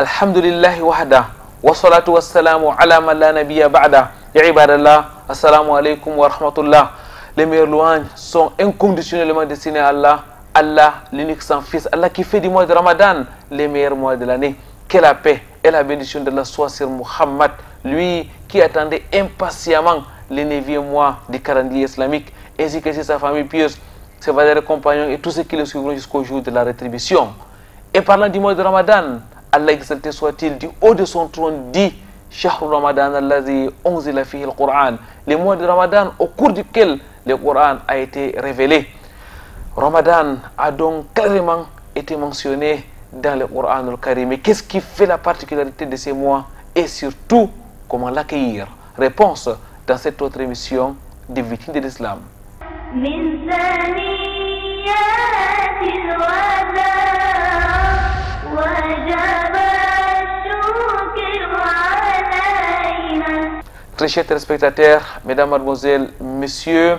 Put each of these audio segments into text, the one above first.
Alhamdulillahi wahda, wa salatu wa salamu ala man la nabiyya ba'da. Ya ibadallah, assalamu alaikum wa rahmatullah. Les meilleures louanges sont inconditionnellement destinées à Allah, Allah, l'unique sans fils, Allah qui fait du mois de Ramadan les meilleurs mois de l'année. Que la paix et la bénédiction de Allah soit sur Muhammad, lui qui attendait impatiemment les 9e mois du calendrier islamique, ainsi que sur sa famille pieuse, ses valeureux compagnons et tous ceux qui le suivront jusqu'au jour de la rétribution. Et parlant du mois de Ramadan, Allah exalté soit-il, du haut de son trône dit Shahr Ramadan allazi unzila fihi al-Qur'an, le mois de Ramadan au cours duquel le Coran a été révélé. Ramadan a donc clairement été mentionné dans le Coran al-Karim. Mais qu'est-ce qui fait la particularité de ces mois et surtout comment l'accueillir? Réponse dans cette autre émission des victimes de l'islam. Très chers téléspectateurs, mesdames, mademoiselles, messieurs,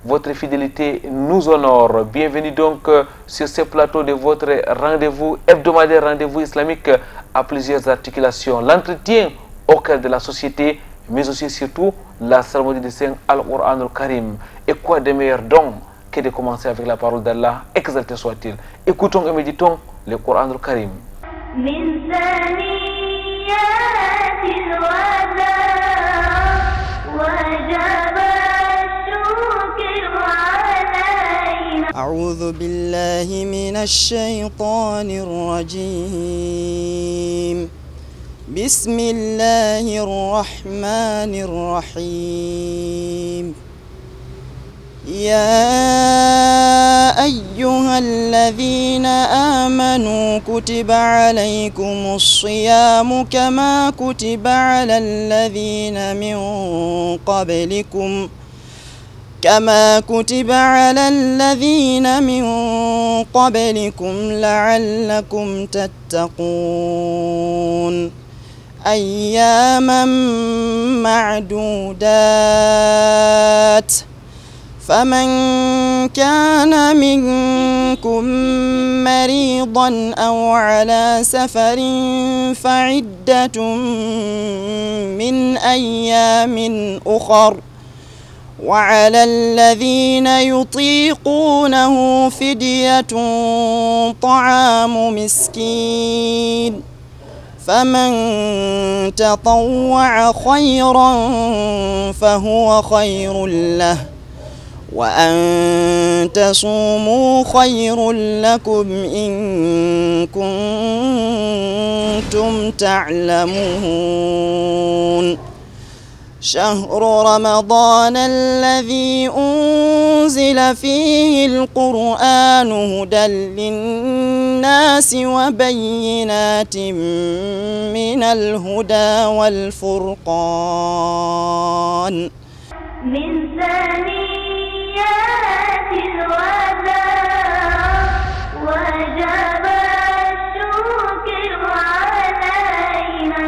votre fidélité nous honore. Bienvenue donc sur ce plateau de votre rendez-vous hebdomadaire, rendez-vous islamique à plusieurs articulations. L'entretien au cœur de la société, mais aussi surtout la cérémonie de Saint Al-Qur'an al-Karim. Et quoi de meilleur donc que de commencer avec la parole d'Allah, exalté soit-il. Écoutons et méditons le Qur'an al-Karim. أعوذ بالله من الشيطان الرجيم. بسم الله الرحمن الرحيم. يا أيها الذين آمنوا كتب عليكم الصيام كما كتب على الذين من قبلكم لعلكم تتقون أياما معدودات فمن كان منكم مريضا أو على سفر فعدة من أيام أخر وعلى الذين يطيقونه فدية طعام مسكين فمن تطوع خيرا فهو خير له وأن تصوموا خير لكم إن كنتم تعلمون شهر رمضان الذي أنزل فيه القرآن هدى للناس وبينات من الهدى والفرقان من ثنيات الوداع وجب الشكر علينا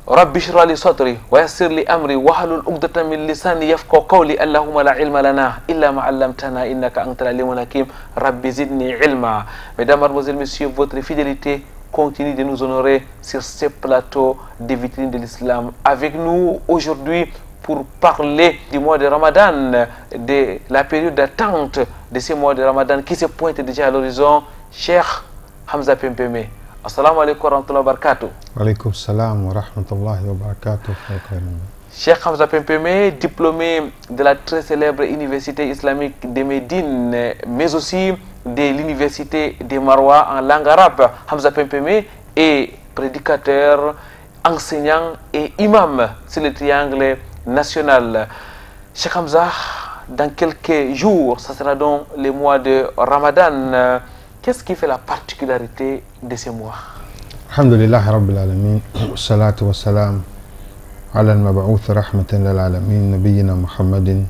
رب اشرح لي صدري ويسر لي امري واحلل عقدة من لساني يفقهوا قولي. اللهم لا علم لنا الا ما علمتنا انك انت العليم الحكيم. رب زدني علما. Mesdames, mademoiselles, messieurs, votre fidélité continue de nous honorer sur ce plateau des vitrines de l'islam. Avec nous aujourd'hui pour parler du mois de Ramadan, de la période d'attente de ce mois de Ramadan qui se pointe déjà à l'horizon, Cheikh Hamza Pempeme. Assalamu alaikum wa rahmatullahi wa barakatuh. Wa alaikum salam wa rahmatullahi wa barakatuh. Cheikh Hamza Pempeme, diplômé de la très célèbre université islamique de Médine, mais aussi de l'université de Marwa en langue arabe. Hamza Pempeme est prédicateur, enseignant et imam sur le triangle national. Cheikh Hamza, dans quelques jours, ça sera donc le mois de Ramadan. Qu'est-ce qui fait la particularité de ce mois? Alhamdulillah Rabbil Alamin, salatu wa salam ala al-mab'outh rahmatan lil alamin, nabiyyina Muhammadin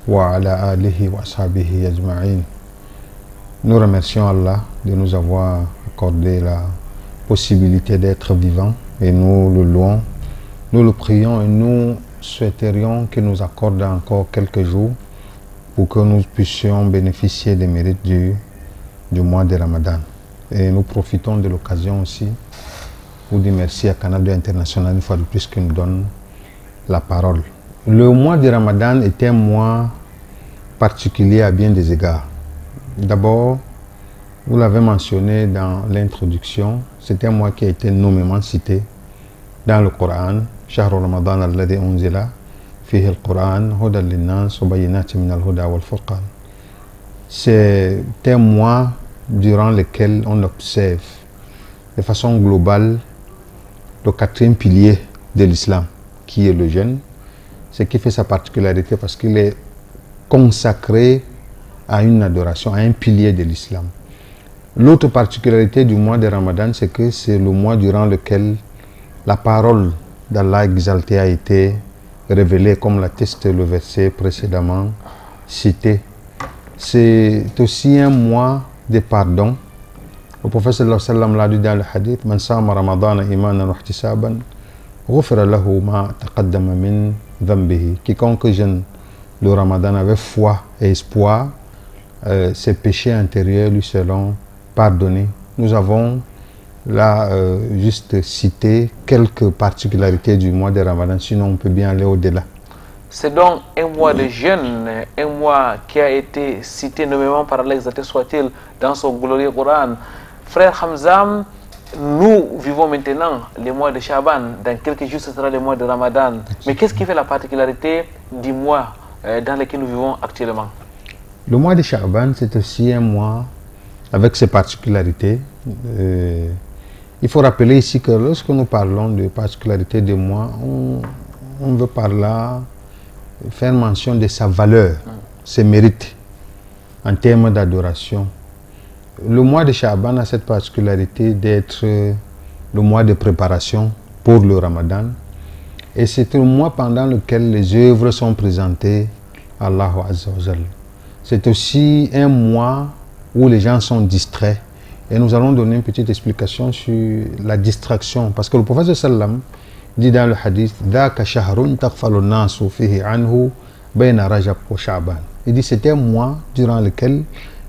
wa ala alihi wa ashabihi ajma'in. Nous remercions Allah de nous avoir accordé la possibilité d'être vivants et nous le louons, nous le prions et nous souhaiterions qu'il nous accorde encore quelques jours pour que nous puissions bénéficier des mérites du mois de Ramadan. Et nous profitons de l'occasion aussi vous dire merci à Canada International une fois de plus qui nous donne la parole. Le mois de Ramadan est un mois particulier à bien des égards. D'abord, vous l'avez mentionné dans l'introduction, c'est un mois qui a été nommément cité dans le Coran. شهر رمضان الذي أنزل فيه القرآن هدى للناس وبينات من الهدى والفرقان. C'est un mois durant lequel on observe de façon globale le quatrième pilier de l'islam, qui est le jeûne, ce qui fait sa particularité parce qu'il est consacré à une adoration, à un pilier de l'islam. L'autre particularité du mois de Ramadan, c'est que c'est le mois durant lequel la parole d'Allah exalté a été révélée, comme l'atteste le verset précédemment cité. C'est aussi un mois de pardon. Le prophète sallallahu alayhi wa sallam l'a dit dans le hadith: Man sama ramadana imanan wa ihtisaban ghufira lahu ma taqaddama min dhanbihi. Quiconque jeûne le Ramadan avec foi et espoir, ses péchés intérieurs lui seront pardonnés. Nous avons là juste cité quelques particularités du mois de Ramadan, sinon on peut bien aller au-delà. C'est donc un mois de jeûne, un mois qui a été cité nommément par Allah exalté soit-il dans son glorieux Coran. Frère Hamza, nous vivons maintenant le mois de Shaban. Dans quelques jours, ce sera le mois de Ramadan. Mais qu'est-ce qui fait la particularité du mois dans lequel nous vivons actuellement? Le mois de Shaban, c'est aussi un mois avec ses particularités. Il faut rappeler ici que lorsque nous parlons de particularités des mois, on veut par là faire mention de sa valeur, ses mérites en termes d'adoration. Le mois de Shaban a cette particularité d'être le mois de préparation pour le Ramadan. Et c'est un mois pendant lequel les œuvres sont présentées à Allah Azza wa Jalla. C'est aussi un mois où les gens sont distraits. Et nous allons donner une petite explication sur la distraction. Parce que le prophète sallam dit dans le hadith: Dhaka shahrun taghfalu nasu fihi anhu bayna Rajab wa Sha'ban. Il dit c'est un mois durant lequel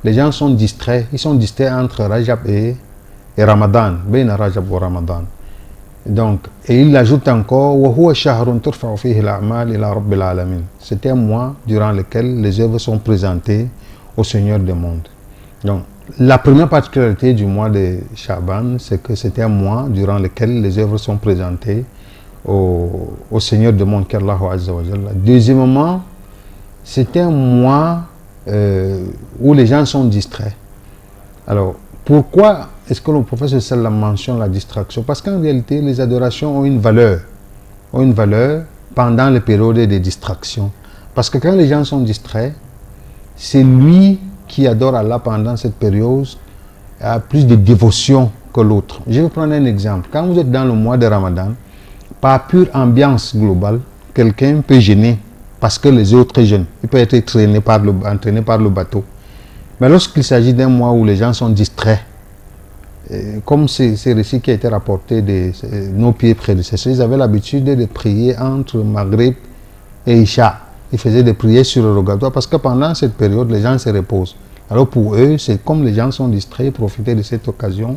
les gens sont distraits. Ils sont distraits entre Rajab et Ramadan. Bayna Rajab wa Ramadan. Donc, et il ajoute encore: Wa huwa shahrun turfa'u fihi al-a'mal ila rabbil alamin. C'est un mois durant lequel les œuvres sont présentées au Seigneur des mondes. Donc, la première particularité du mois de Shaban, c'est que c'est un mois durant lequel les œuvres sont présentées au Seigneur du monde, qu'Allah Azza wa Jalla. Deuxièmement, c'est un mois où les gens sont distraits. Alors, pourquoi est-ce que le prophète sallam mentionne la distraction? Parce qu'en réalité, les adorations ont une valeur pendant les périodes de distraction. Parce que quand les gens sont distraits, c'est lui qui adore Allah pendant cette période a plus de dévotion que l'autre. Je vais prendre un exemple. Quand vous êtes dans le mois de Ramadan, par pure ambiance globale, quelqu'un peut jeûner parce que les autres jeûnent. Il peut être entraîné par le bateau. Mais lorsqu'il s'agit d'un mois où les gens sont distraits, comme ces récits qui a été rapporté de nos pieds prédécesseurs, ils avaient l'habitude de prier entre Maghrib et Isha. Ils faisaient des prières sur le rogatoire parce que pendant cette période, les gens se reposent. Alors pour eux, c'est comme les gens sont distraits, ils profitaient de cette occasion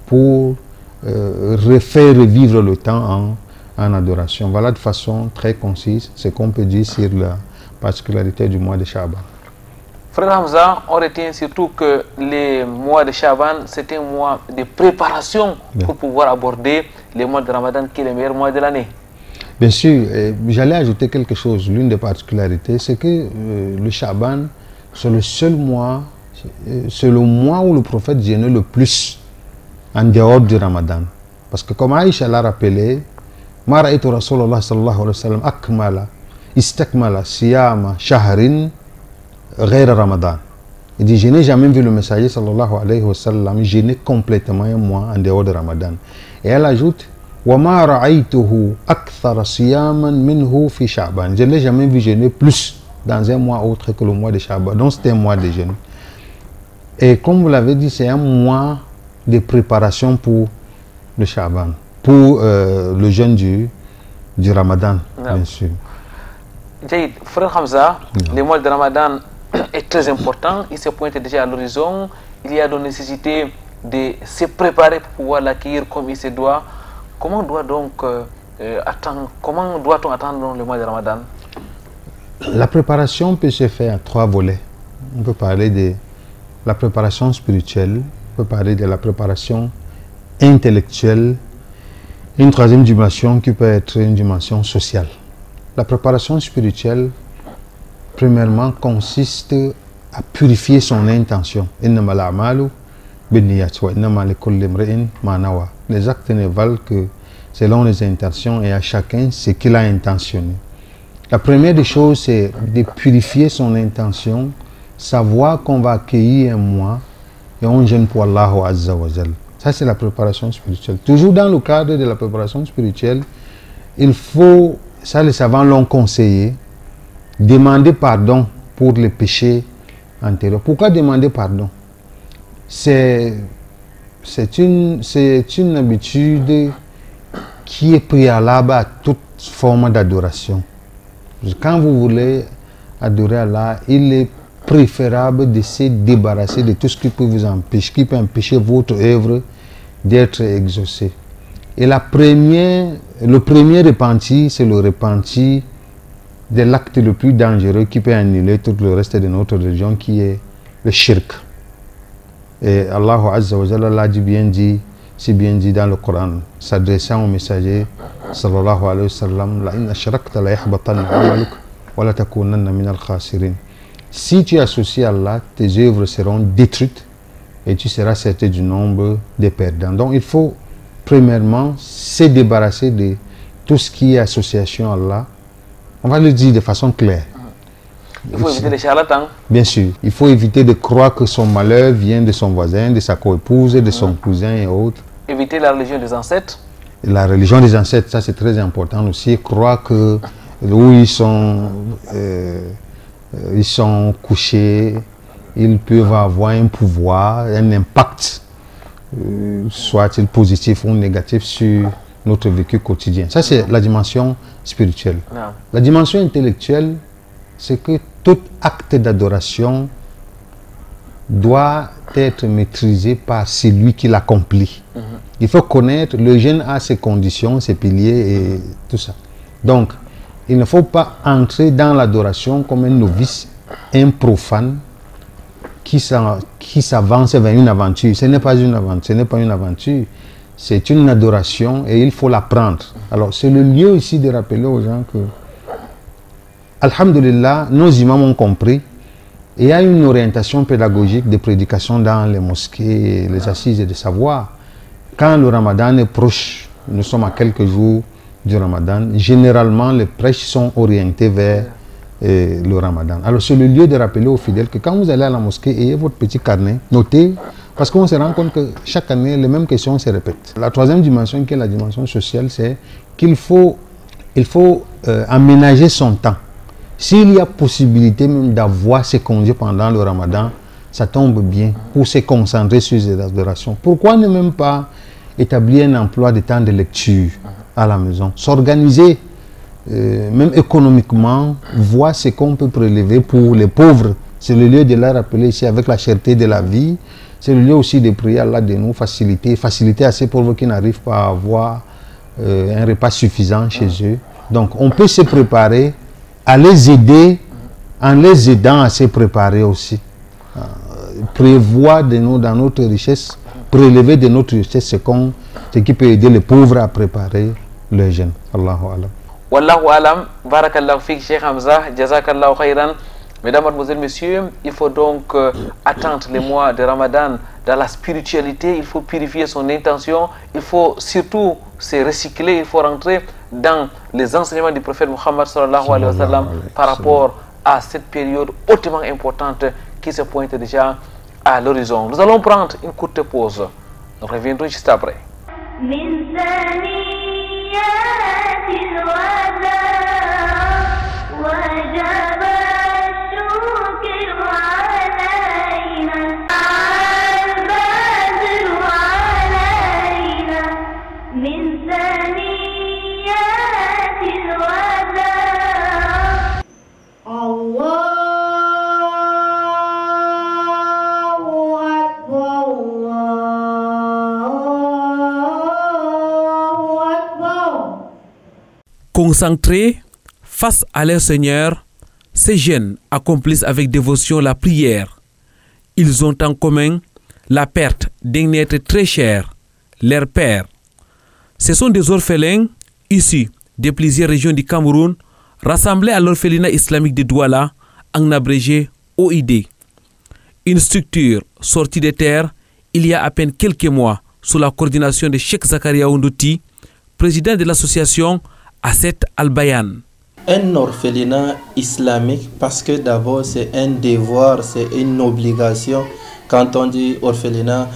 pour faire revivre le temps en adoration. Voilà de façon très concise ce qu'on peut dire sur la particularité du mois de Shaban. Frère Hamza, on retient surtout que le mois de Shaban, c'est un mois de préparation pour pouvoir aborder le mois de Ramadan qui est le meilleur mois de l'année. Bien sûr, j'allais ajouter quelque chose. L'une des particularités, c'est que le Shaban, c'est le seul mois, c'est le mois où le prophète jeûnait le plus en dehors du Ramadan. Parce que comme Aïcha l'a rappelé, Ma ra'aytu Rasulullah sallallahu alayhi wa sallam akmala, istakmala, siyama, shahrin, ghayra Ramadan. Il dit: je n'ai jamais vu le messager sallallahu alayhi wa sallam jeûner complètement un mois en dehors de Ramadan. Et elle ajoute: وَمَا رَأَيْتُهُ أَكْثَرَ صِيَامًا مِنْهُ فِي شَعْبَانَ. Je ne l'ai jamais vu jeûner plus dans un mois autre que le mois de Shaban. Donc c'était un mois de jeûne. Et comme vous l'avez dit, c'est un mois de préparation pour le Shaban, pour le jeûne du Ramadan, bien sûr. Jaïd, frère Hamza, le mois de Ramadan est très important. Il se pointe déjà à l'horizon. Il y a donc nécessité de se préparer pour pouvoir l'accueillir comme il se doit. Comment comment doit-on attendre le mois de Ramadan? La préparation peut se faire en 3 volets. On peut parler de la préparation spirituelle, on peut parler de la préparation intellectuelle, une 3e dimension qui peut être une dimension sociale. La préparation spirituelle, premièrement, consiste à purifier son intention. Les actes ne valent que selon les intentions et à chacun ce qu'il a intentionné. La première des choses, c'est de purifier son intention, savoir qu'on va accueillir un mois et on jeûne pour Allah Azza wa Jal. Ça, c'est la préparation spirituelle. Toujours dans le cadre de la préparation spirituelle, il faut, ça les savants l'ont conseillé, demander pardon pour les péchés antérieurs. Pourquoi demander pardon? C'est une habitude qui est préalable à toute forme d'adoration. Quand vous voulez adorer Allah, il est préférable de se débarrasser de tout ce qui peut vous empêcher, qui peut empêcher votre œuvre d'être exaucée. Et le premier repenti, c'est le repenti de l'acte le plus dangereux qui peut annuler tout le reste de notre religion, qui est le shirk. Et Allah Azza wa Jalla l'a dit, c'est bien dit dans le Coran, s'adressant au messager sallallahu alayhi wa sallam, la in ashrakta la yahbatanna amaluk wa la takunanna min al-khasirin. Si tu associes Allah, tes œuvres seront détruites et tu seras certain du nombre des perdants. Donc il faut premièrement se débarrasser de tout ce qui est association à Allah. On va le dire de façon claire. Il faut éviter les charlatans. Bien sûr. Il faut éviter de croire que son malheur vient de son voisin, de sa coépouse, de son cousin et autres. Éviter la religion des ancêtres. La religion des ancêtres, ça c'est très important aussi. Croire que où ils sont couchés, ils peuvent avoir un pouvoir, un impact, soit-il positif ou négatif, sur notre vécu quotidien. Ça, c'est la dimension spirituelle. Non. La dimension intellectuelle, c'est que tout acte d'adoration doit être maîtrisé par celui qui l'accomplit. Il faut connaître, le jeûne a ses conditions, ses piliers et tout ça. Donc, il ne faut pas entrer dans l'adoration comme un novice, un profane qui s'avance vers une aventure. Ce n'est pas une aventure, c'est une adoration et il faut l'apprendre. Alors, c'est le lieu ici de rappeler aux gens que, alhamdulillah, nos imams ont compris. Et il y a une orientation pédagogique de prédication dans les mosquées, les assises de savoir. Quand le Ramadan est proche, nous sommes à quelques jours du Ramadan, généralement les prêches sont orientés vers le Ramadan. Alors c'est le lieu de rappeler aux fidèles que quand vous allez à la mosquée, ayez votre petit carnet, notez, parce qu'on se rend compte que chaque année, les mêmes questions se répètent. La 3e dimension, qui est la dimension sociale, c'est qu'il faut aménager son temps. S'il y a possibilité même d'avoir ses congés pendant le Ramadan, ça tombe bien pour se concentrer sur les adorations. Pourquoi ne même pas établir un emploi de temps de lecture à la maison? S'organiser, même économiquement, voir ce qu'on peut prélever pour les pauvres. C'est le lieu de leur rappeler ici avec la cherté de la vie. C'est le lieu aussi de prier Allah de nous faciliter à ces pauvres qui n'arrivent pas à avoir un repas suffisant chez eux. Donc on peut se préparer à les aider en les aidant à se préparer aussi. Prévoir dans notre richesse, prélever de notre richesse ce qui peut aider les pauvres à préparer le jeûne. Allahu alam. Wallahu alam, barakallahu fik, Cheikh Hamza, jazakallahu khairan. Mesdames, Mademoiselles, Messieurs, il faut donc attendre les mois de Ramadan dans la spiritualité. Il faut purifier son intention. Il faut surtout se recycler. Il faut rentrer dans les enseignements du prophète Muhammad sallallahu alayhi wa sallam par rapport à cette période hautement importante qui se pointe déjà à l'horizon. Nous allons prendre une courte pause. Nous reviendrons juste après. الله أكبر Concentrés face à leur Seigneur, ces jeunes accomplissent avec dévotion la prière. Ils ont en commun la perte d'un être très cher, leur père. Ce sont des orphelins issus de plusieurs régions du Cameroun rassemblés à l'orphelinat islamique de Douala, en abrégé OID. Une structure sortie de terre il y a à peine quelques mois sous la coordination de Cheikh Zakaria Ondouti, président de l'association Asset Al-Bayan. Un orphelinat islamique, parce que d'abord c'est un devoir, c'est une obligation. Quand on dit orphelinat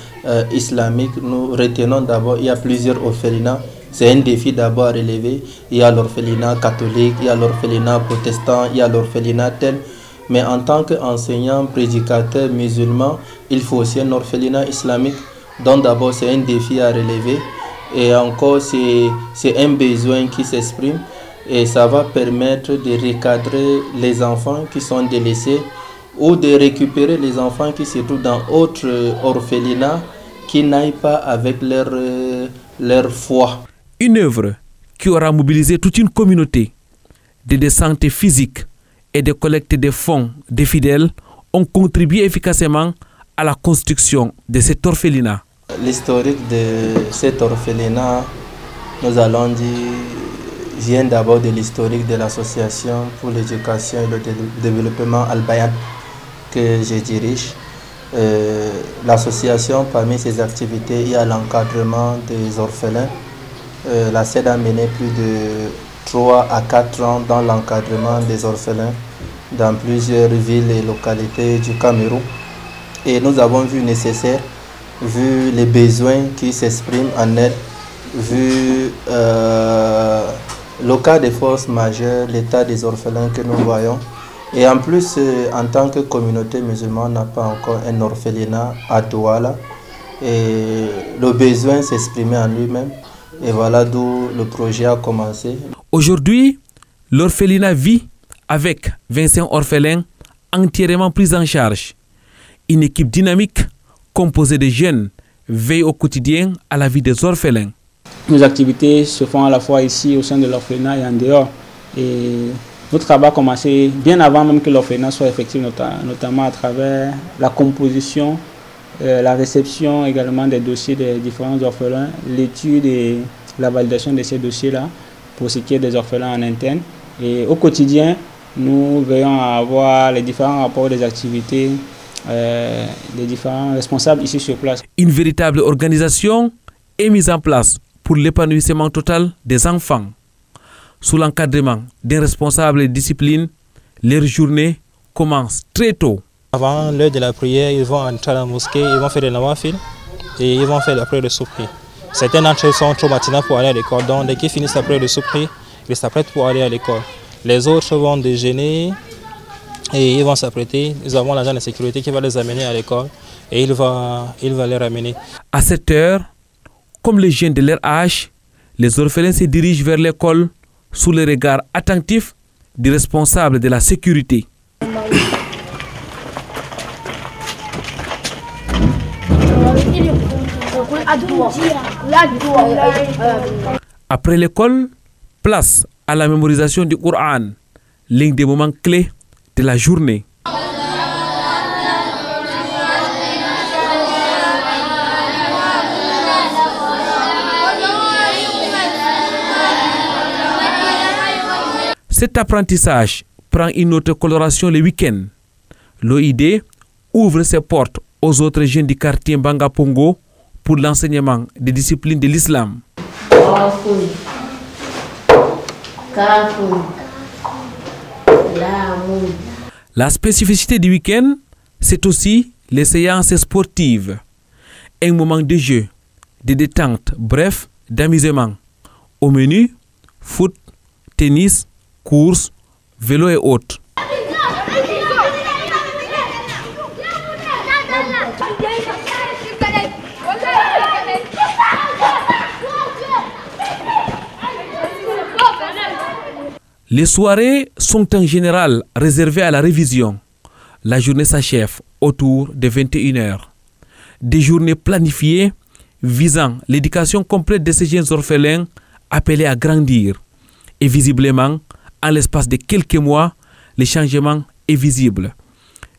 islamique, nous retenons d'abord, il y a plusieurs orphelinats. C'est un défi d'abord à relever. Il y a l'orphelinat catholique, il y a l'orphelinat protestant, il y a l'orphelinat tel. Mais en tant qu'enseignant, prédicateur musulman, il faut aussi un orphelinat islamique. Donc d'abord c'est un défi à relever. Et encore c'est un besoin qui s'exprime. Et ça va permettre de recadrer les enfants qui sont délaissés ou de récupérer les enfants qui se trouvent dans autre orphelinat qui n'aillent pas avec leur foi. Une œuvre qui aura mobilisé toute une communauté. Des descentes physiques et de collecte de fonds des fidèles ont contribué efficacement à la construction de cet orphelinat. L'historique de cet orphelinat, nous allons dire, vient d'abord de l'historique de l'association pour l'éducation et le développement Al-Bayan que je dirige. L'association, parmi ses activités, il y a l'encadrement des orphelins. La SED a mené plus de 3 à 4 ans dans l'encadrement des orphelins dans plusieurs villes et localités du Cameroun. Et nous avons vu nécessaire, vu les besoins qui s'expriment en aide, vu le cas des forces majeures, l'état des orphelins que nous voyons. Et en plus, en tant que communauté musulmane, on n'a pas encore un orphelinat à Douala. Et le besoin s'exprimait en lui-même. Et voilà d'où le projet a commencé. Aujourd'hui, l'orphelinat vit avec 25 orphelins entièrement pris en charge. Une équipe dynamique composée de jeunes veille au quotidien à la vie des orphelins. Nos activités se font à la fois ici au sein de l'orphelinat et en dehors. Et notre travail a commencé bien avant même que l'orphelinat soit effectif, notamment à travers la composition, la réception également des dossiers des différents orphelins, l'étude et la validation de ces dossiers-là pour ce qui est des orphelins en interne. Et au quotidien, nous veillons à avoir les différents rapports des activités des différents responsables ici sur place. Une véritable organisation est mise en place pour l'épanouissement total des enfants. Sous l'encadrement d'un responsable de discipline, leur journée commence très tôt. Avant l'heure de la prière, ils vont entrer à la mosquée, ils vont faire des nawafil et ils vont faire la prière de soupri. Certains d'entre eux sont trop matinaux pour aller à l'école, donc dès qu'ils finissent la prière de soupri, ils s'apprêtent pour aller à l'école. Les autres vont déjeuner et ils vont s'apprêter. Nous avons l'agent de sécurité qui va les amener à l'école et il va les ramener. À cette heure, comme les jeunes de leur âge, les orphelins se dirigent vers l'école sous le regard attentif du responsable de la sécurité. Après l'école, place à la mémorisation du Coran, l'un des moments clés de la journée. Cet apprentissage prend une autre coloration le week-end. L'OID ouvre ses portes aux autres jeunes du quartier Mbanga Pongo pour l'enseignement des disciplines de l'islam. La spécificité du week-end, c'est aussi les séances sportives. Un moment de jeu, de détente, bref, d'amusement. Au menu, foot, tennis, course, vélo et autres. Les soirées sont en général réservées à la révision. La journée s'achève autour de 21 h. Des journées planifiées visant l'éducation complète de ces jeunes orphelins appelés à grandir Et visiblement, en l'espace de quelques mois, le changement est visible.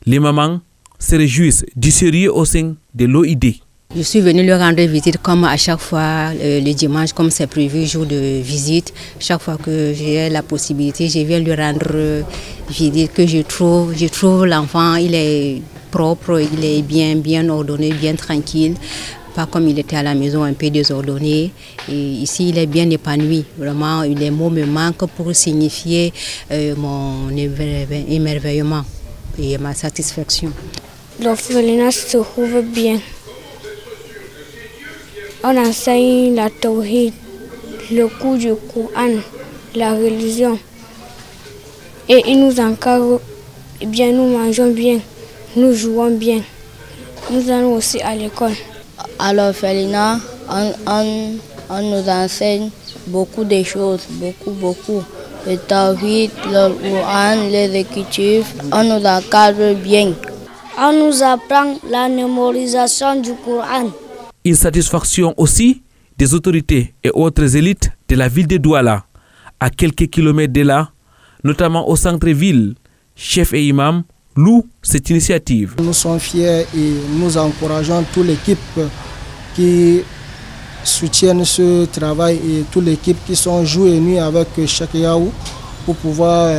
Les mamans se réjouissent du sérieux au sein de l'OID. Je suis venue leur rendre visite comme à chaque fois le dimanche, comme c'est prévu, jour de visite. Chaque fois que j'ai la possibilité, je viens lui rendre visite, que je trouve l'enfant, il est propre, il est bien ordonné, bien tranquille. Pas comme il était à la maison un peu désordonné. Et ici, il est bien épanoui. Vraiment, les mots me manquent pour signifier mon émerveillement et ma satisfaction. L'orphelinat se trouve bien. On enseigne la tawhid, le cours du Coran, la religion. Et ils nous encadrent bien, nous mangeons bien, nous jouons bien. Nous allons aussi à l'école. À l'orphelinat, on nous enseigne beaucoup de choses, beaucoup. Le tawhid, le Coran, les écritures, on nous encadre bien. On nous apprend la mémorisation du Coran. Une satisfaction aussi des autorités et autres élites de la ville de Douala, à quelques kilomètres de là, notamment au centre-ville. Chef et imam louent cette initiative. Nous sommes fiers et nous encourageons toute l'équipe qui soutiennent ce travail et toute l'équipe qui sont jour et nuit avec Cheikh Yaou pour pouvoir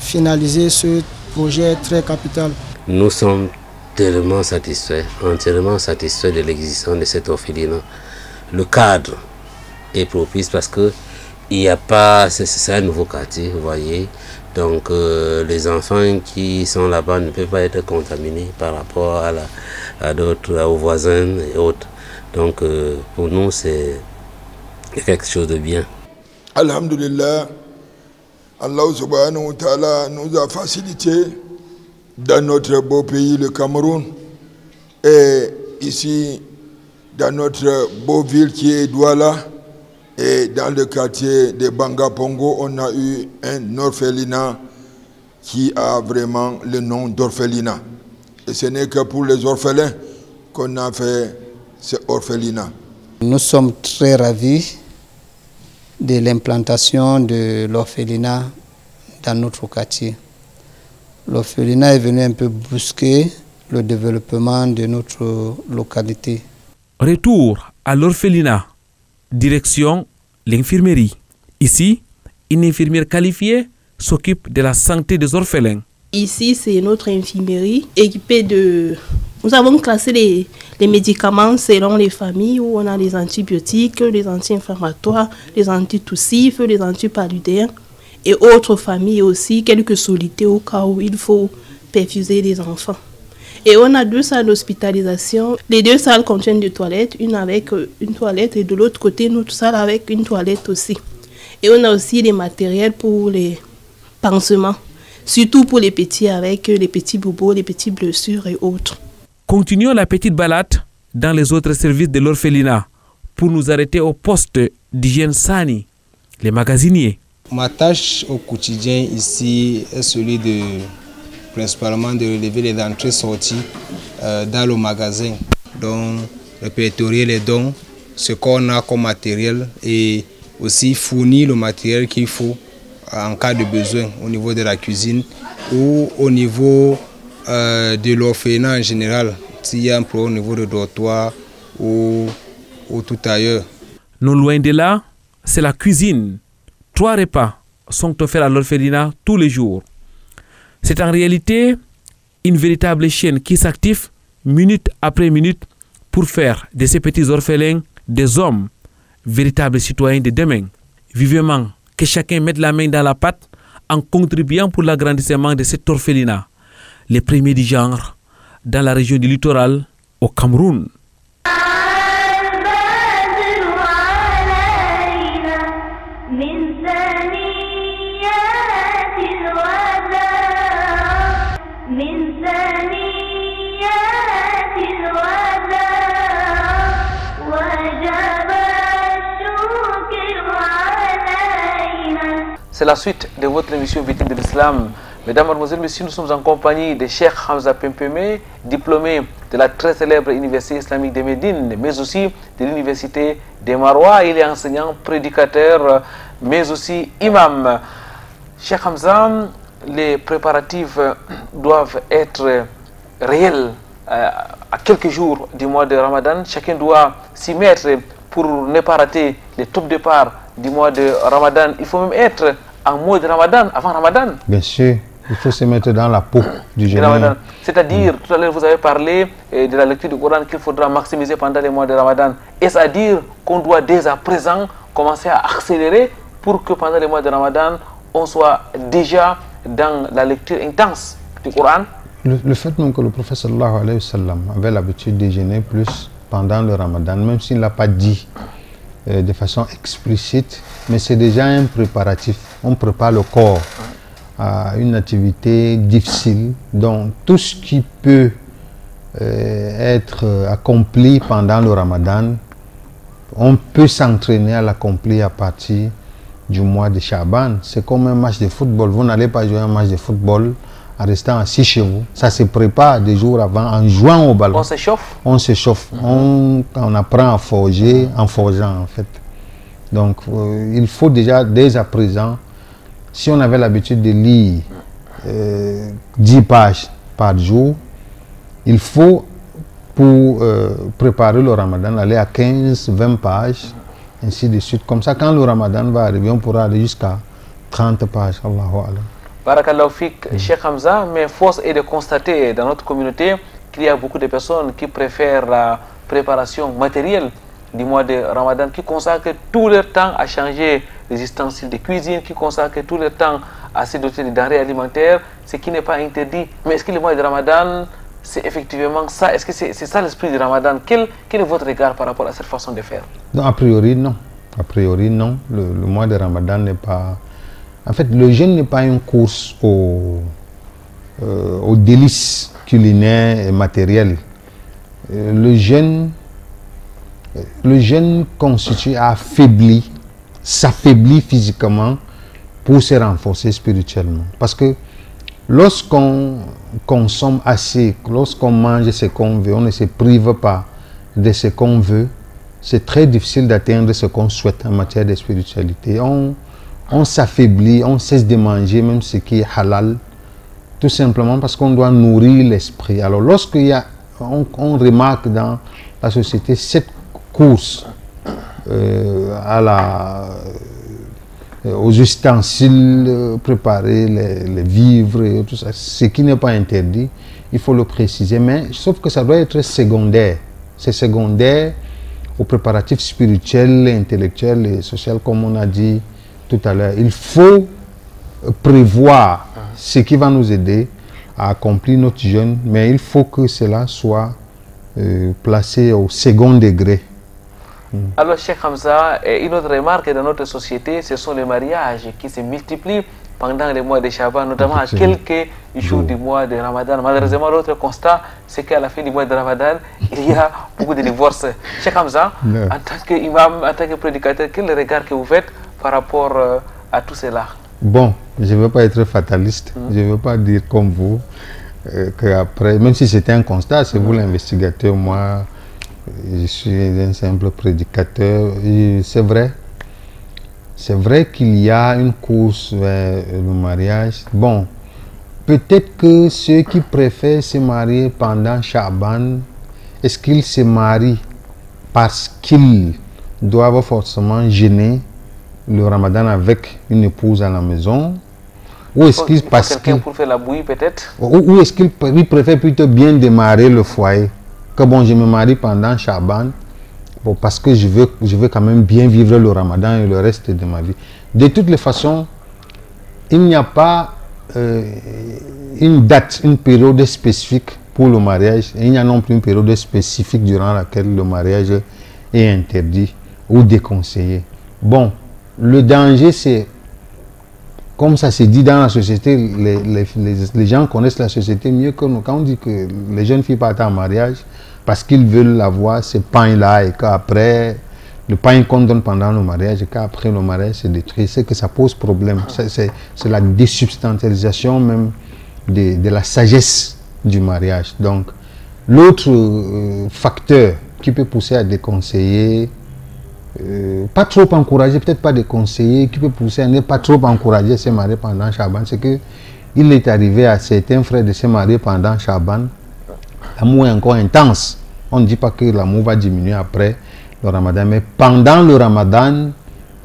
finaliser ce projet très capital. Nous sommes entièrement satisfaits de l'existence de cet orphelinat. Le cadre est propice parce que il n'y a pas, c'est un nouveau quartier, vous voyez. Donc les enfants qui sont là-bas ne peuvent pas être contaminés par rapport à d'autres, aux voisins et autres. Donc pour nous c'est quelque chose de bien. Alhamdulillah, Allah subhanahu wa ta'ala nous a facilité dans notre beau pays, le Cameroun, et ici, dans notre beau ville qui est Douala, et dans le quartier de Bangapongo, on a eu un orphelinat qui a vraiment le nom d'orphelinat. Et ce n'est que pour les orphelins qu'on a fait ce orphelinat. Nous sommes très ravis de l'implantation de l'orphelinat dans notre quartier. L'orphelinat est venu un peu brusquer le développement de notre localité. Retour à l'orphelinat. Direction l'infirmerie. Ici, une infirmière qualifiée s'occupe de la santé des orphelins. Ici, c'est notre infirmerie équipée de... Nous avons classé les médicaments selon les familles où on a les antibiotiques, les anti-inflammatoires, les antitussifs, les antipaludéens et autres familles aussi, quelques solutés au cas où il faut perfuser les enfants. Et on a 2 salles d'hospitalisation. Les 2 salles contiennent des toilettes, une avec une toilette et de l'autre côté, une autre salle avec une toilette aussi. Et on a aussi des matériels pour les pansements, surtout pour les petits avec les petits bobos, les petites blessures et autres. Continuons la petite balade dans les autres services de l'orphelinat pour nous arrêter au poste d'hygiène Sani, les magasiniers. Ma tâche au quotidien ici est celui principalement de relever les entrées-sorties dans le magasin, donc répertorier les dons, ce qu'on a comme matériel et aussi fournir le matériel qu'il faut en cas de besoin au niveau de la cuisine ou au niveau de l'orphelinat en général, s'il y a un problème au niveau de dortoir ou tout ailleurs. Non loin de là, c'est la cuisine. 3 repas sont offerts à l'orphelinat tous les jours. C'est en réalité une véritable chaîne qui s'active minute après minute pour faire de ces petits orphelins des hommes, véritables citoyens de demain. Vivement que chacun mette la main dans la pâte en contribuant pour l'agrandissement de cet orphelinat, les premiers du genre dans la région du littoral au Cameroun. C'est la suite de votre émission Victime de l'Islam. Mesdames, Mademoiselles, Messieurs, nous sommes en compagnie de Cheikh Hamza Pempeme, diplômé de la très célèbre Université islamique de Médine, mais aussi de l'Université de Maroua. Il est enseignant, prédicateur, mais aussi imam. Cheikh Hamza, les préparatifs doivent être réels à quelques jours du mois de Ramadan. Chacun doit s'y mettre pour ne pas rater les top départs du mois de Ramadan. Il faut même être en mode Ramadan, avant Ramadan. Bien sûr, il faut se mettre dans la peau du jeûneur. C'est-à-dire, tout à l'heure vous avez parlé de la lecture du Coran qu'il faudra maximiser pendant les mois de Ramadan. Est-ce à dire qu'on doit dès à présent commencer à accélérer pour que pendant les mois de Ramadan, on soit déjà dans la lecture intense du Coran? Le fait même que le prophète sallallahu alayhi wa sallam avait l'habitude de jeûner plus pendant le Ramadan, même s'il ne l'a pas dit de façon explicite, mais c'est déjà un préparatif. On prépare le corps à une activité difficile. Donc tout ce qui peut être accompli pendant le Ramadan, on peut s'entraîner à l'accomplir à partir du mois de Chaban. C'est comme un match de football. Vous n'allez pas jouer un match de football en restant assis chez vous. Ça se prépare des jours avant en jouant au ballon. On s'échauffe. On s'échauffe. On apprend à forger en forgeant en fait. Donc il faut déjà dès à présent, si on avait l'habitude de lire 10 pages par jour, il faut pour préparer le Ramadan aller à 15-20 pages, ainsi de suite. Comme ça, quand le Ramadan va arriver, on pourra aller jusqu'à 30 pages. Allahu Alam. Barakallahu fik, Cheikh Hamza, mais force est de constater dans notre communauté qu'il y a beaucoup de personnes qui préfèrent la préparation matérielle du mois de Ramadan, qui consacrent tout leur temps à changer les ustensiles de cuisine, qui consacrent tout leur temps à se doter de denrées alimentaires, ce qui n'est pas interdit. Mais est-ce que le mois de Ramadan, c'est effectivement ça? Est-ce que c'est ça l'esprit du Ramadan? Quel est votre regard par rapport à cette façon de faire? Non, a priori, non. A priori, non. Le mois de Ramadan n'est pas... En fait, le jeûne n'est pas une course aux délices culinaires et matériels. Le jeûne constitue affaibli, s'affaiblit physiquement pour se renforcer spirituellement. Parce que lorsqu'on consomme assez, lorsqu'on mange ce qu'on veut, on ne se prive pas de ce qu'on veut, c'est très difficile d'atteindre ce qu'on souhaite en matière de spiritualité. On s'affaiblit, on cesse de manger même ce qui est halal, tout simplement parce qu'on doit nourrir l'esprit. Alors on remarque dans la société cette course aux ustensiles préparés, les vivres et tout ça, ce qui n'est pas interdit, il faut le préciser, mais sauf que ça doit être secondaire. C'est secondaire aux préparatifs spirituels, intellectuels et sociaux, comme on a dit tout à l'heure. Il faut prévoir ce qui va nous aider à accomplir notre jeûne, mais il faut que cela soit placé au second degré. Alors, Cheikh Hamza, une autre remarque dans notre société, ce sont les mariages qui se multiplient pendant les mois de Chaban, notamment à quelques jours du mois de Ramadan. Malheureusement, l'autre constat, c'est qu'à la fin du mois de Ramadan, il y a beaucoup de divorces. Cheikh Hamza, en tant qu'imam, en tant que prédicateur, quel est le regard que vous faites par rapport à tout cela? Bon, je ne veux pas être fataliste, je ne veux pas dire comme vous, qu'après, même si c'était un constat, c'est vous l'investigateur, moi, je suis un simple prédicateur. C'est vrai qu'il y a une course vers le mariage. Bon, peut-être que ceux qui préfèrent se marier pendant Chaban, est-ce qu'ils se marient parce qu'ils doivent forcément jeûner le Ramadan avec une épouse à la maison, ou est-ce qu'ils parce quelqu'un pour faire la bouillie peut-être, ou est-ce qu'ils préfèrent plutôt bien démarrer le foyer, que bon, je me marie pendant Chaban, bon, parce que je veux quand même bien vivre le Ramadan et le reste de ma vie. De toutes les façons, il n'y a pas une date, une période spécifique pour le mariage, et il n'y a non plus une période spécifique durant laquelle le mariage est interdit ou déconseillé. Bon, le danger, c'est, comme ça se dit dans la société, les gens connaissent la société mieux que nous. Quand on dit que les jeunes filles partent en mariage parce qu'ils veulent avoir ce pain-là, et qu'après, le pain qu'on donne pendant le mariage, et qu'après le mariage c'est détruit, c'est que ça pose problème. C'est la désubstantialisation même de la sagesse du mariage. Donc, l'autre facteur qui peut pousser à déconseiller pas trop encourager, peut-être pas des conseillers qui peut pousser à ne pas trop encourager ses maris pendant Chaban, c'est que il est arrivé à certains frères de se marier pendant Chaban. L'amour est encore intense. On ne dit pas que l'amour va diminuer après le Ramadan, mais pendant le Ramadan,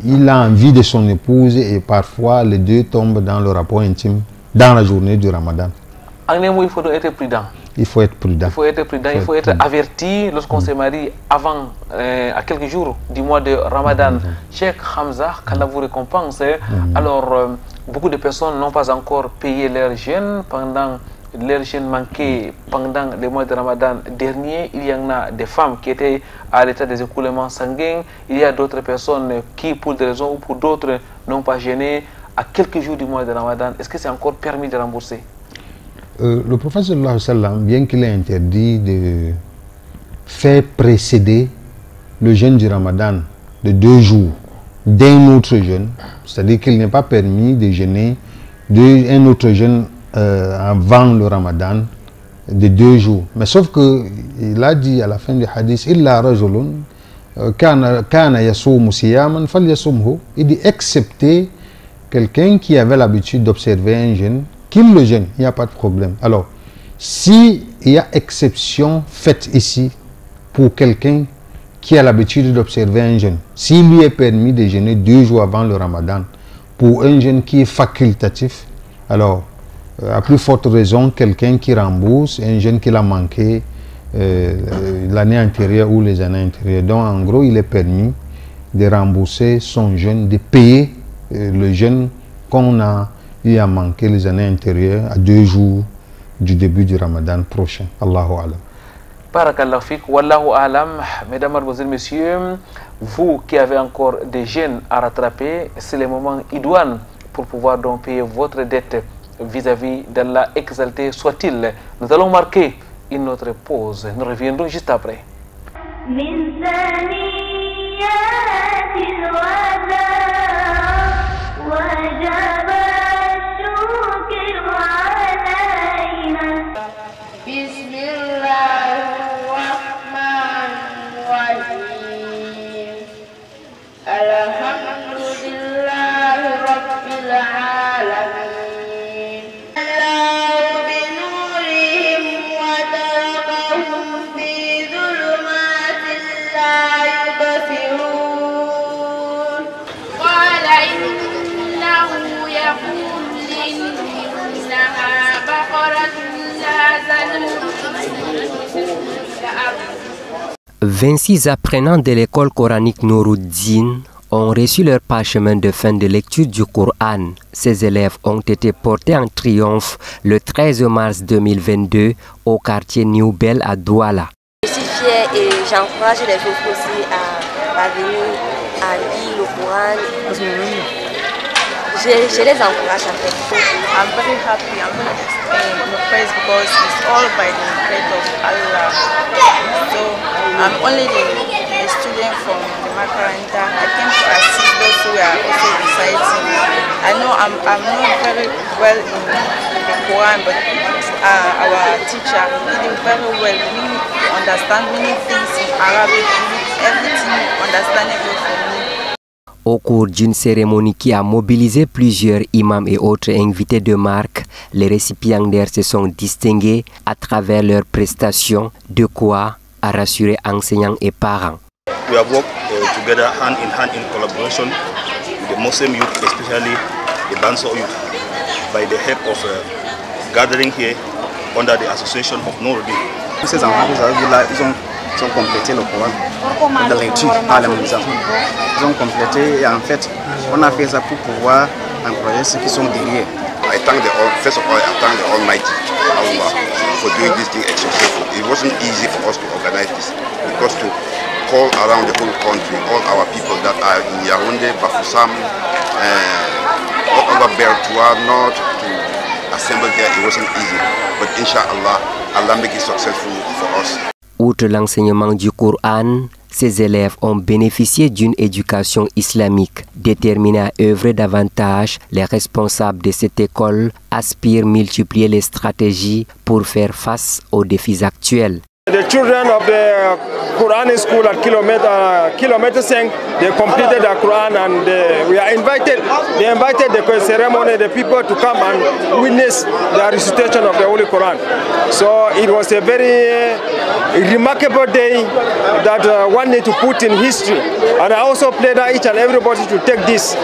il a envie de son épouse et parfois les deux tombent dans le rapport intime dans la journée du Ramadan. Il faut être prudent. Il faut être prudent. Il faut être prudent, il faut être averti lorsqu'on se marie avant, à quelques jours du mois de Ramadan. Cheikh Hamza, qu'Allah vous récompense. Alors, beaucoup de personnes n'ont pas encore payé leur jeûne pendant leur jeûne manqué pendant le mois de Ramadan dernier. Il y en a des femmes qui étaient à l'état des écoulements sanguins. Il y a d'autres personnes qui, pour des raisons ou pour d'autres, n'ont pas jeûné à quelques jours du mois de Ramadan. Est-ce que c'est encore permis de rembourser? Le prophète sallallahu alayhi wa sallam, bien qu'il ait interdit de faire précéder le jeûne du Ramadan de 2 jours d'un autre jeûne, c'est-à-dire qu'il n'est pas permis de jeûner un autre jeûne avant le Ramadan de 2 jours. Mais sauf qu'il a dit à la fin du hadith, Illa rajulun kana yasumu siyaman falyasumhu. Il dit excepté quelqu'un qui avait l'habitude d'observer un jeûne, qu'il le jeûne, il n'y a pas de problème. Alors, s'il y a exception faite ici pour quelqu'un qui a l'habitude d'observer un jeûne, s'il lui est permis de jeûner 2 jours avant le Ramadan pour un jeûne qui est facultatif, alors, à plus forte raison, quelqu'un qui rembourse un jeûne qu'il a manqué l'année antérieure ou les années antérieures. Donc, en gros, il est permis de rembourser son jeûne, de payer le jeûne qu'on a eu à manquer les années antérieures à 2 jours du début du Ramadan prochain. Allahu Alam. Barakallahu fik, wallahu alam. Mesdames, mademoiselles, messieurs, vous qui avez encore des jeûnes à rattraper, c'est le moment idoine pour pouvoir donc payer votre dette vis-à-vis d'Allah, exalté soit-il. Nous allons marquer une autre pause. Nous reviendrons juste après. « 26 apprenants de l'école coranique Nouruddin ont reçu leur parchemin de fin de lecture du Coran. Ces élèves ont été portés en triomphe le 13 mars 2022 au quartier New Bell à Douala. Je suis fière et j'encourage les autres aussi à venir à lire le Coran. Je les encourage en fait. I'm very happy. I'm impressed because it's all by the grace of Allah. So I'm only a student from the Makaranta. I came to assist those who are also reciting. I know I'm not very well in the Quran, but our teacher did very well. We understand many things in Arabic, everything understandable for me. Au cours d'une cérémonie qui a mobilisé plusieurs imams et autres invités de marque, les récipiendaires se sont distingués à travers leurs prestations, de quoi à rassurer enseignants et parents. We have worked together hand in collaboration with the Muslim youth, especially the Bansor youth, by the help of gathering here under the association of Nouruddin. Ces enfants, ils ont complété le Coran de lecture par la maison. Ils ont complété et en fait, on a fait ça pour pouvoir encourager ceux qui sont derrière. First of all, I thank the Almighty Allah for doing this thing successful. It wasn't easy for us to organize this because to call around the whole country, all our people that are in Yaoundé, Bafoussam, all over Bertoua, North, to assemble here, it wasn't easy. But inshallah, Allah make it successful for us. Outre l'enseignement du Coran, ces élèves ont bénéficié d'une éducation islamique. Déterminés à œuvrer davantage, les responsables de cette école aspirent à multiplier les stratégies pour faire face aux défis actuels. The children of the Quranic school at Kilometer 5, they completed the Quran and they invited the ceremony, the people to come and witness the recitation of the Holy Quran. So it was a very remarkable day that one need to put in history. And I also pledge each and everybody to take this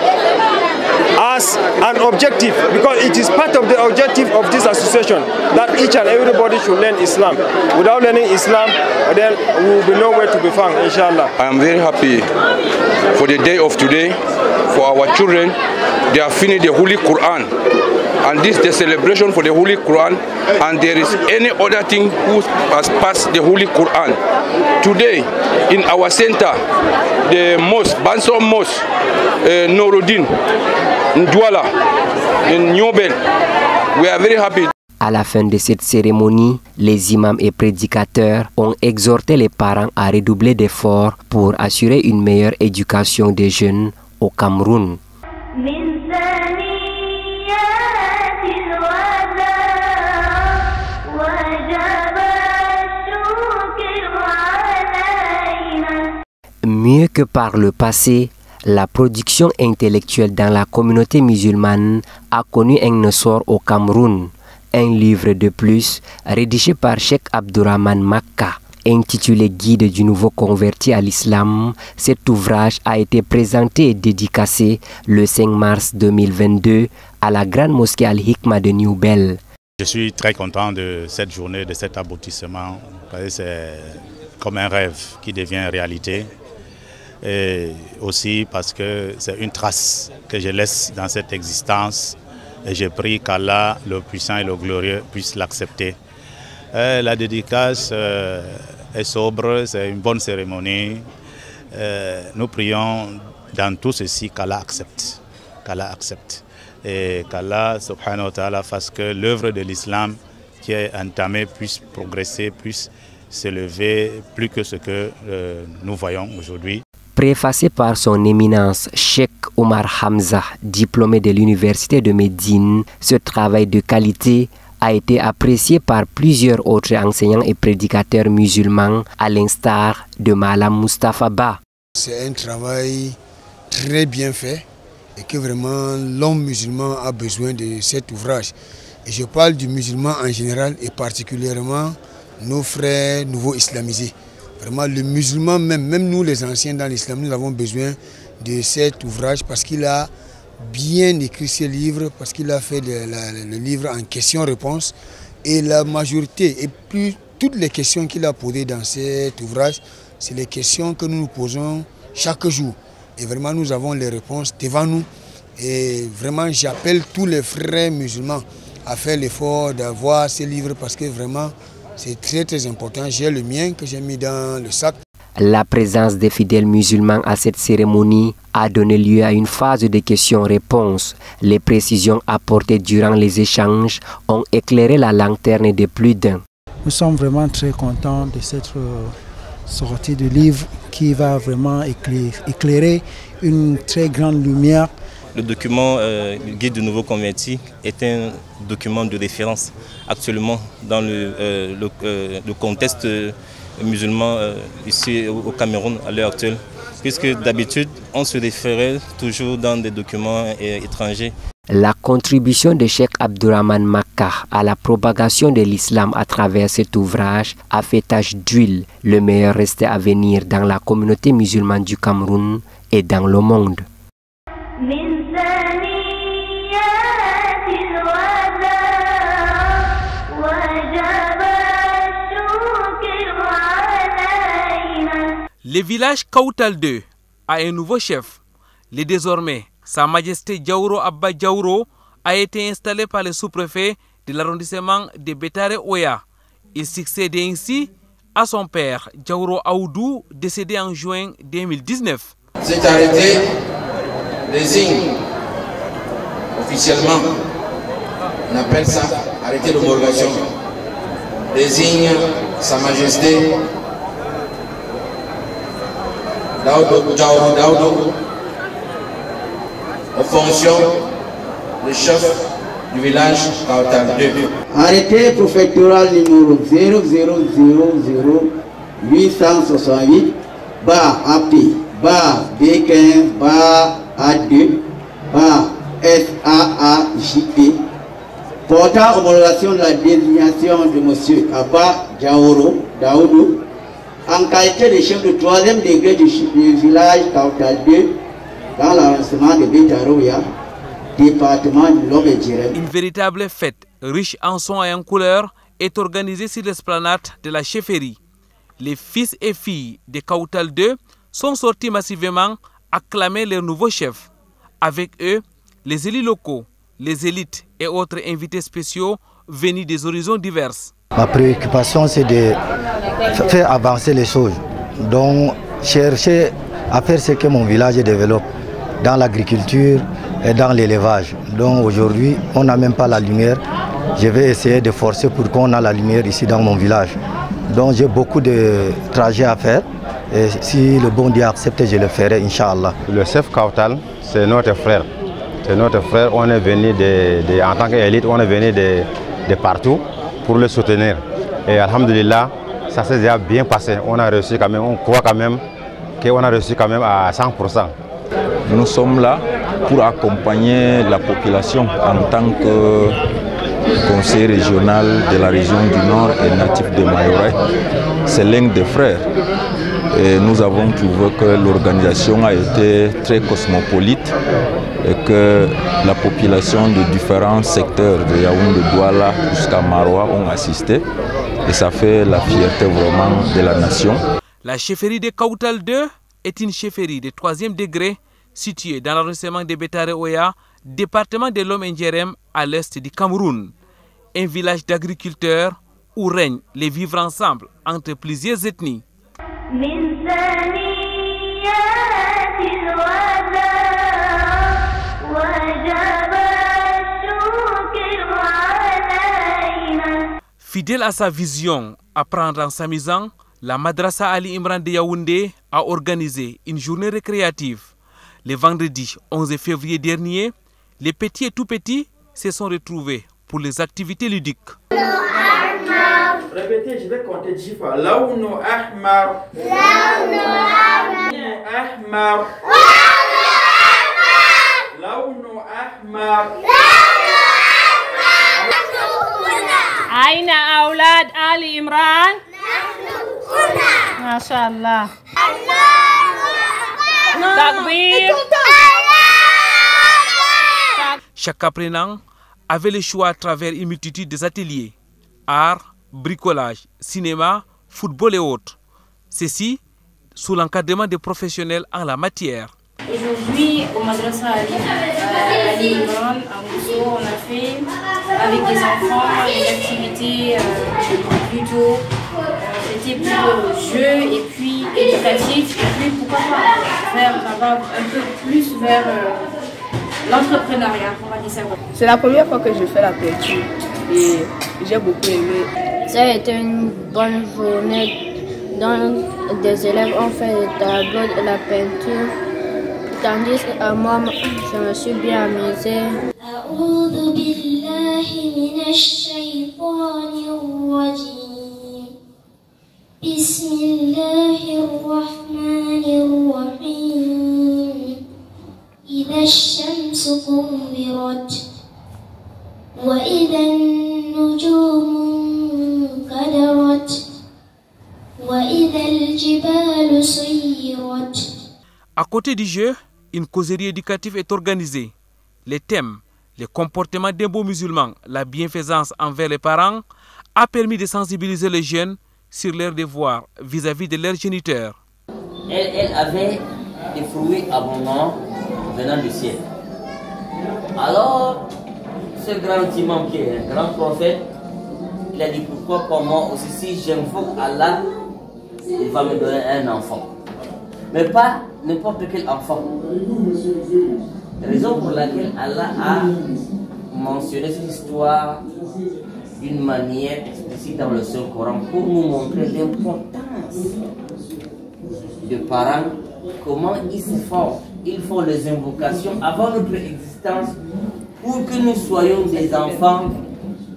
as an objective, because it is part of the objective of this association that each and everybody should learn Islam. Without learning Islam, then we will be nowhere to be found, inshallah. I am very happy for the day of today, for our children. They have finished the Holy Quran, and this is the celebration for the Holy Quran, and there is any other thing who has passed the Holy Quran. Today, in our center, the mosque, Banso Mosque, Norodin, Ndouala, in Nyobel, we are very happy. À la fin de cette cérémonie, les imams et prédicateurs ont exhorté les parents à redoubler d'efforts pour assurer une meilleure éducation des jeunes au Cameroun. Mieux que par le passé, la production intellectuelle dans la communauté musulmane a connu un essor au Cameroun. Un livre de plus, rédigé par Cheikh Abdourahmane Makka, intitulé Guide du nouveau converti à l'islam. Cet ouvrage a été présenté et dédicacé le 5 mars 2022 à la grande mosquée Al-Hikma de New Bell. Je suis très content de cette journée, de cet aboutissement. C'est comme un rêve qui devient réalité. Et aussi parce que c'est une trace que je laisse dans cette existence. Et je prie qu'Allah, le puissant et le glorieux, puisse l'accepter. La dédicace est sobre, c'est une bonne cérémonie. Nous prions dans tout ceci qu'Allah accepte. Qu'Allah accepte. Et qu'Allah, subhanahu wa ta'ala, fasse que l'œuvre de l'islam qui est entamée puisse progresser, puisse s'élever plus que ce que nous voyons aujourd'hui. Préfacé par son éminence Cheikh Omar Hamza, diplômé de l'université de Médine, ce travail de qualité a été apprécié par plusieurs autres enseignants et prédicateurs musulmans, à l'instar de Malam Mustafa Ba. C'est un travail très bien fait et que vraiment l'homme musulman a besoin de cet ouvrage. Et je parle du musulman en général et particulièrement nos frères nouveaux islamisés. Vraiment, le musulman, même nous les anciens dans l'islam, nous avons besoin de cet ouvrage parce qu'il a bien écrit ce livre, parce qu'il a fait le livre en questions-réponses. Et la majorité, et plus toutes les questions qu'il a posées dans cet ouvrage, c'est les questions que nous nous posons chaque jour. Et vraiment, nous avons les réponses devant nous. Et vraiment, j'appelle tous les frères musulmans à faire l'effort d'avoir ces livres parce que vraiment, c'est très important. J'ai le mien que j'ai mis dans le sac. La présence des fidèles musulmans à cette cérémonie a donné lieu à une phase de questions-réponses. Les précisions apportées durant les échanges ont éclairé la lanterne de plus d'un. Nous sommes vraiment très contents de cette sortie de livre qui va vraiment éclairer une très grande lumière. Le document Guide du nouveau converti est un document de référence actuellement dans le contexte musulman ici au Cameroun à l'heure actuelle, puisque d'habitude on se référait toujours dans des documents étrangers. La contribution de Cheikh Abdourahmane Makka à la propagation de l'islam à travers cet ouvrage a fait tache d'huile. Le meilleur restait à venir dans la communauté musulmane du Cameroun et dans le monde. Le village Kautal 2 a un nouveau chef. Le désormais, Sa Majesté Diaouro Abba Diaouro a été installé par le sous-préfet de l'arrondissement de Betare Oya. Il succède ainsi à son père, Diaouro Aoudou, décédé en juin 2019. Cet arrêté désigne officiellement, on appelle ça arrêté d'homologation, désigne Sa Majesté Diaouro Daoudou aux fonctions de chef du village Kautal 2. Arrêté préfectoral numéro 0000868 bar AP bar B15 bar A2 bar SAAJP portant homologation de la désignation de M. Abba Diaoro Daoudou en qualité de chef de 3e degré du village Kautal 2 dans l'arrondissement de Betaroya, département de l'Omédjirem. Une véritable fête riche en sons et en couleurs est organisée sur l'esplanade de la chefferie. Les fils et filles de Kautal 2 sont sortis massivement acclamer leur nouveau chef. Avec eux, les élus locaux, les élites et autres invités spéciaux venus des horizons divers. Ma préoccupation, c'est de faire avancer les choses. Donc, chercher à faire ce que mon village développe dans l'agriculture et dans l'élevage. Donc aujourd'hui, on n'a même pas la lumière. Je vais essayer de forcer pour qu'on ait la lumière ici dans mon village. Donc j'ai beaucoup de trajets à faire. Et si le bon Dieu accepte, je le ferai, Inch'Allah. Le chef Kautal, c'est notre frère. C'est notre frère. On est venu en tant qu'élite, on est venu de partout pour le soutenir. Et alhamdulillah, ça s'est déjà bien passé. On a réussi quand même, on croit quand même qu'on a réussi quand même à 100%. Nous sommes là pour accompagner la population en tant que conseiller régional de la région du Nord et natif de Mayorais. C'est l'un des frères. Et nous avons trouvé que l'organisation a été très cosmopolite et que la population de différents secteurs de Yaoundé, Douala jusqu'à Maroua ont assisté. Et ça fait la fierté vraiment de la nation. La chefferie de Kautal 2 est une chefferie de 3e degré située dans l'arrondissement de Betare-Oya, département de l'Omédjirem à l'est du Cameroun. Un village d'agriculteurs où règne les vivre ensemble entre plusieurs ethnies. Fidèle à sa vision, apprendre en s'amusant, la Madrasa Ali Imran de Yaoundé a organisé une journée récréative. Le vendredi 11 février dernier, les petits et tout petits se sont retrouvés pour les activités ludiques. Répétez, je vais compter 10 fois. Laouno Ahmar. Laouno Ahmar. Laouno Ahmar. أين أولاد آل إمران؟ ما شاء الله. تكبير. Chaque apprenant avait le choix à travers une multitude d'ateliers, art, bricolage, cinéma, football et autres. Ceci sous l'encadrement des professionnels en la matière. Aujourd'hui, au Madrasa Ali Imran, à Mousso, on a fait avec des enfants une activité plutôt c'était plutôt jeu et puis éducatif et puis pourquoi pas avoir un peu plus vers l'entrepreneuriat, on va dire ça. C'est la première fois que je fais la peinture et j'ai beaucoup aimé. Ça a été une bonne journée dont des élèves ont fait des tableaux de la peinture. Tandis que moi, je me suis bien amusée. إذا الشمس كورت وإذا النجوم انكدرت وإذا الجبال سيرت. À côté du jeu, une causerie éducative est organisée. Les thèmes, les comportements d'un beau musulman, la bienfaisance envers les parents, a permis de sensibiliser les jeunes sur leurs devoirs vis-à-vis de leurs géniteurs. Elle avait des fruits abondants venant du ciel. Alors, ce grand imam qui est un grand prophète, il a dit pourquoi pas moi aussi si j'invoque Allah, il va me donner un enfant. Mais pas n'importe quel enfant. Raison pour laquelle Allah a mentionné cette histoire d'une manière explicite dans le Saint-Coran pour nous montrer l'importance des parents, comment ils se font. Ils font les invocations avant notre existence pour que nous soyons des enfants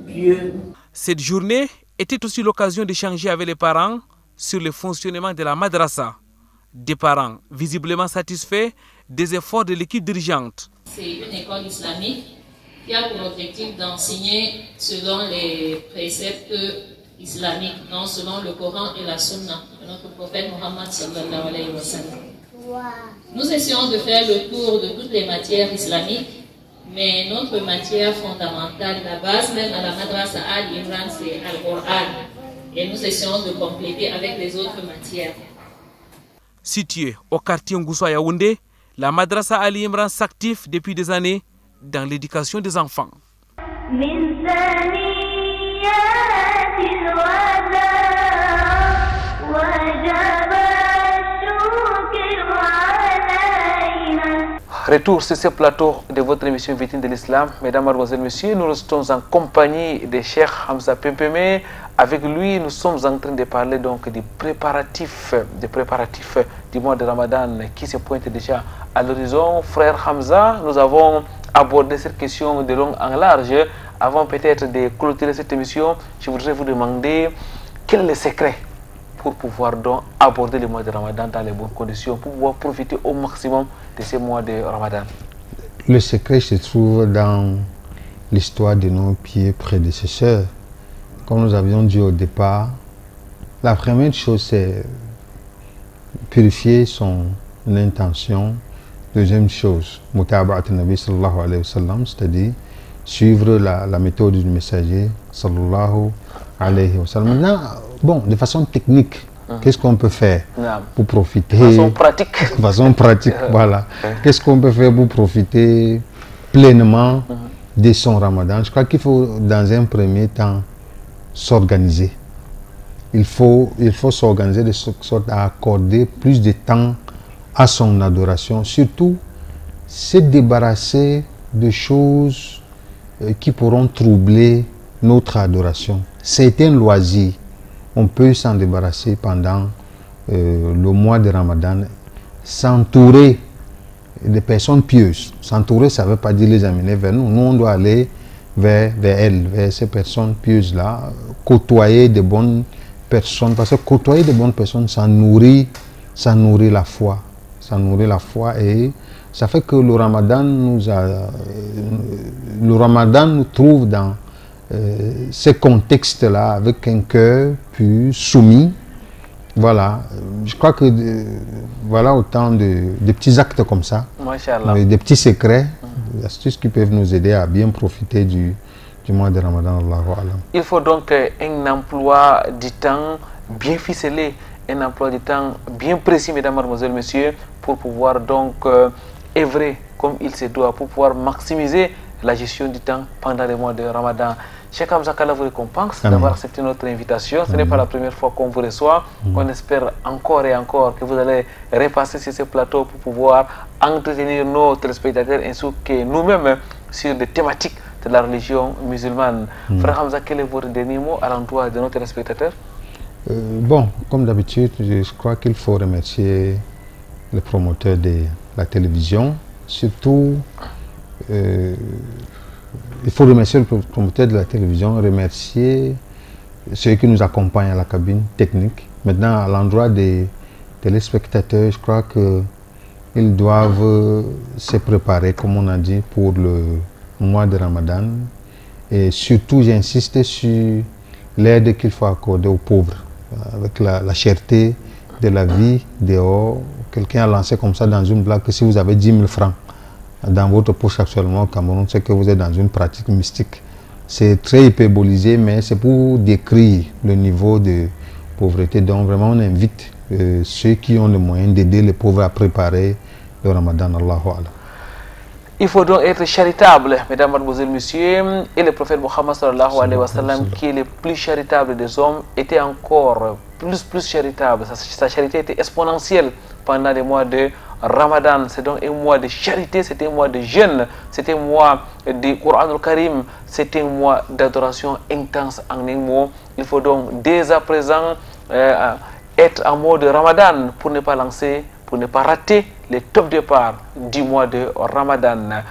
pieux. Cette journée était aussi l'occasion d'échanger avec les parents sur le fonctionnement de la madrasa. Des parents visiblement satisfaits des efforts de l'équipe dirigeante. C'est une école islamique qui a pour objectif d'enseigner selon les préceptes islamiques, non selon le Coran et la Sunna de notre prophète Mohammed sallallahu alayhi wa sallam. Nous essayons de faire le tour de toutes les matières islamiques, mais notre matière fondamentale, la base même à la madrasa Al-Imran, c'est Al-Qur'an. Et nous essayons de compléter avec les autres matières. Située au quartier Ngousso à Yaoundé, la madrasa Al-Imran s'active depuis des années dans l'éducation des enfants. Retour sur ce plateau de votre émission Vitrine de l'Islam. Mesdames, Mademoiselles, Messieurs, nous sommes en compagnie de Cheikh Hamza Pempeme. Avec lui, nous sommes en train de parler donc des préparatifs du mois de Ramadan qui se pointe déjà à l'horizon. Frère Hamza, nous avons abordé cette question de long en large. Avant peut-être de clôturer cette émission, je voudrais vous demander quel est le secret pour pouvoir donc aborder le mois de Ramadan dans les bonnes conditions, pour pouvoir profiter au maximum de ces mois de Ramadan. Le secret se trouve dans l'histoire de nos pieds prédécesseurs. Comme nous avions dit au départ, la première chose c'est purifier son intention. Deuxième chose, mutaba'at Nabi sallallahu alayhi wa sallam, c'est-à-dire suivre la méthode du messager sallallahu alayhi wa sallam. Maintenant, bon, de façon technique, qu'est-ce qu'on peut faire pour profiter? De façon pratique. De façon pratique, voilà. Qu'est-ce qu'on peut faire pour profiter pleinement de son Ramadan? Je crois qu'il faut, dans un premier temps, s'organiser. Il faut s'organiser de sorte à accorder plus de temps à son adoration. Surtout, se débarrasser de choses qui pourront troubler notre adoration. C'est un loisir. On peut s'en débarrasser pendant le mois de Ramadan, s'entourer de personnes pieuses. S'entourer, ça ne veut pas dire les amener vers nous. Nous, on doit aller vers elles, vers ces personnes pieuses-là, côtoyer de bonnes personnes. Parce que côtoyer de bonnes personnes, ça nourrit la foi. Ça nourrit la foi et ça fait que le Ramadan nous trouve dans ces contextes-là avec un cœur plus soumis. Voilà, je crois que voilà autant de petits actes comme ça, des petits secrets, des astuces qui peuvent nous aider à bien profiter du mois de Ramadan. Il faut donc un emploi du temps bien ficelé, un emploi du temps bien précis, mesdames, mademoiselles, messieurs, pour pouvoir donc œuvrer comme il se doit, pour pouvoir maximiser la gestion du temps pendant les mois de Ramadan. Cheikh Hamza, qu'Allah vous récompense d'avoir accepté notre invitation. Ce n'est pas la première fois qu'on vous reçoit. On espère encore et encore que vous allez repasser sur ce plateau pour pouvoir entretenir nos téléspectateurs ainsi que nous-mêmes sur des thématiques de la religion musulmane. Frère Hamza, quel est votre dernier mot à l'endroit de nos téléspectateurs? Bon, comme d'habitude, je crois qu'il faut remercier les promoteurs de la télévision, surtout il faut remercier le promoteur de la télévision, remercier ceux qui nous accompagnent à la cabine technique. Maintenant, à l'endroit des téléspectateurs, je crois qu'ils doivent se préparer, comme on a dit, pour le mois de Ramadan. Et surtout, j'insiste sur l'aide qu'il faut accorder aux pauvres, avec la cherté de la vie dehors. Quelqu'un a lancé comme ça dans une blague que si vous avez 10 000 francs dans votre poche actuellement au Cameroun, c'est que vous êtes dans une pratique mystique. C'est très hyperbolisé, mais c'est pour décrire le niveau de pauvreté. Donc vraiment, on invite ceux qui ont le moyen d'aider les pauvres à préparer le Ramadan. Allahu Akbar. Il faut donc être charitable, mesdames, mademoiselles, messieurs. Et le prophète Mohammed sallallahu alayhi wa sallam, qui est le plus charitable des hommes, était encore plus charitable. Sa charité était exponentielle pendant les mois de Ramadan. C'est donc un mois de charité, c'est un mois de jeûne, c'est un mois de Coran al-Karim, c'est un mois d'adoration intense en un mot. Il faut donc dès à présent être en mode Ramadan pour ne pas lancer, pour ne pas rater les top départs du mois de Ramadan.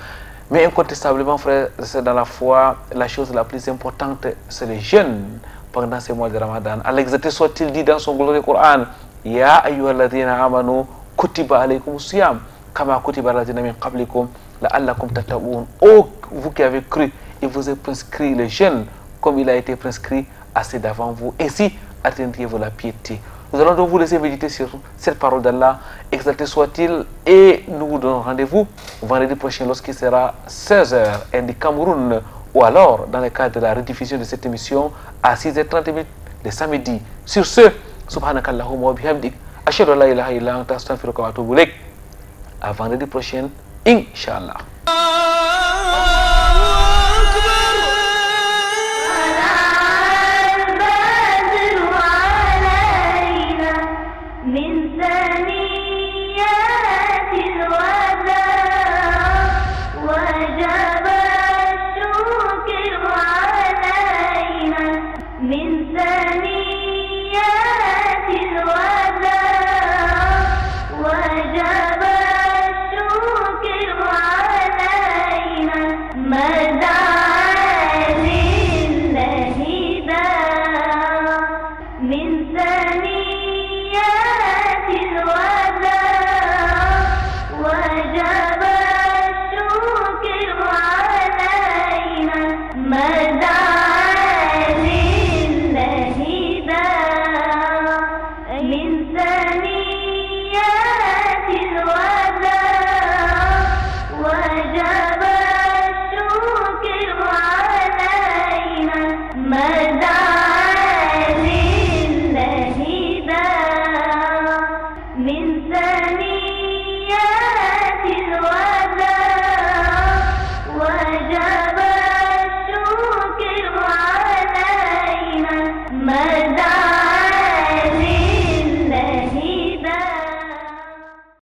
Mais incontestablement, frère, c'est dans la foi, la chose la plus importante, c'est les jeunes pendant ces mois de Ramadan. Allah exalté soit-il dit dans son glorieux Coran, Ya ayyuhalladhina amanu kutiba alaykum siyam kama kutiba alladhina min qablikum la'allakum tattaqun. Oh, vous qui avez cru, il vous est prescrit les jeûnes comme il a été prescrit à ceux d'avant vous. Ainsi, atteindriez-vous la piété. Nous allons donc vous laisser méditer sur cette parole d'Allah, exalté soit-il, et nous vous donnons rendez-vous vendredi prochain lorsqu'il sera 16h en du Cameroun, ou alors dans le cadre de la rediffusion de cette émission à 6h30 le samedi. Sur ce, subhanakallahumma wa bihamdik, ashhadu an la ilaha illa anta astaghfiruka wa atubu ilaik. À vendredi prochain, Inch'Allah.